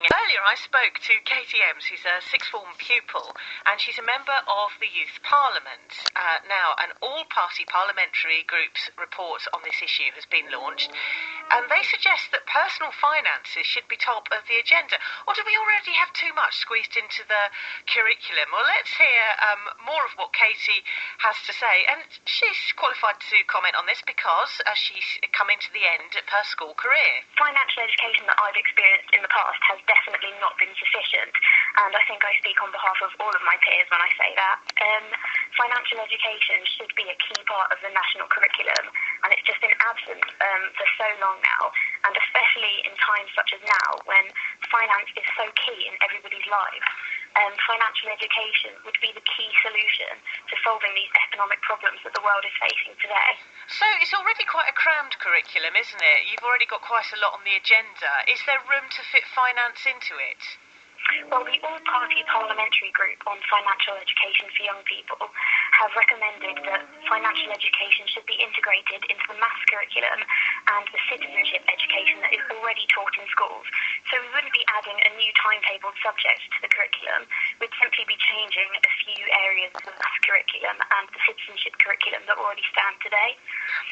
Earlier I spoke to Katie Ems, who's a sixth form pupil, and she's a member of the Youth Parliament. Now, an all-party parliamentary group's report on this issue has been launched, and they suggest that personal finances should be top of the agenda. Or do we already have too much squeezed into the curriculum? Well, let's hear more of what Katie has to say, and she's qualified to comment on this because she's coming to the end of her school career. Financial education that I've experienced in the past has definitely not been sufficient, and I think I speak on behalf of all of my peers when I say that. Financial education should be a key part of the national curriculum, and it's just been absent for so long now, and especially in times such as now when finance is so key in everybody's lives. Financial education would be the key solution to solving these economic problems that the world is facing today. So it's already quite a crammed curriculum, isn't it? You've already got quite a lot on the agenda. Is there room to fit finance into it? Well, the all-party parliamentary group on financial education for young people have recommended that financial education should be integrated into the maths curriculum and the citizenship education that is already taught in schools. So we wouldn't be adding a new timetabled subject to the curriculum. We'd simply be changing a few areas of the maths curriculum and the citizenship curriculum that already stand today.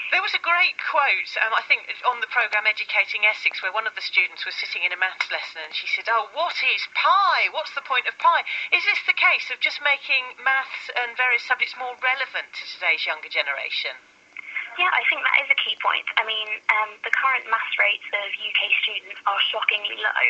There was a great quote, I think, on the programme Educating Essex, where one of the students was sitting in a maths lesson and she said, "Oh, what is pi? What's the point of pi?" Is this the case of just making maths and various subjects more relevant to today's younger generation? Yeah, I think that is a key point. I mean, the current maths rates of UK students are shockingly low,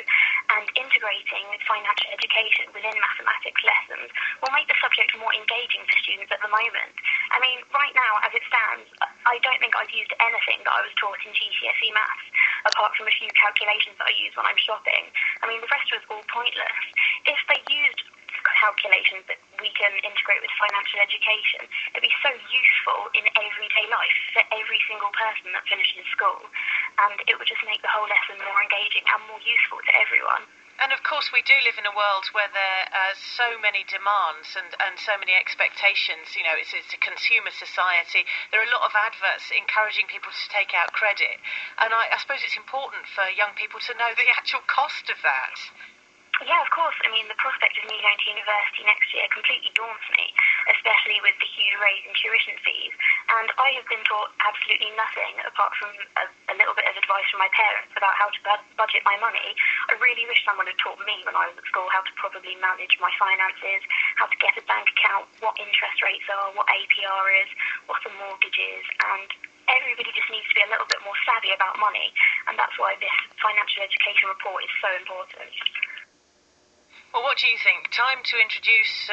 and integrating financial education within mathematics lessons will make the subject more engaging for students at the moment. I mean, right now, as it stands, I don't think I've used anything that I was taught in GCSE maths, apart from a few calculations that I use when I'm shopping. I mean, the rest was all pointless. If they used calculations that we can integrate with financial education, it'd be so useful in everyday life for every single person that finishes school, and it would just make the whole lesson more engaging and more useful to everyone. And of course we do live in a world where there are so many demands and so many expectations. You know, it's a consumer society. There are a lot of adverts encouraging people to take out credit, and I suppose it's important for young people to know the actual cost of that. Yeah, of course. I mean, the prospect of me going to university next year completely daunts me, especially with the huge raise in tuition fees. And I have been taught absolutely nothing apart from a little bit of advice from my parents about how to budget my money. I really wish someone had taught me when I was at school how to properly manage my finances, how to get a bank account, what interest rates are, what APR is, what a mortgage is, and everybody just needs to be a little bit more savvy about money. And that's why this financial education report is so important. Well, what do you think? Time to introduce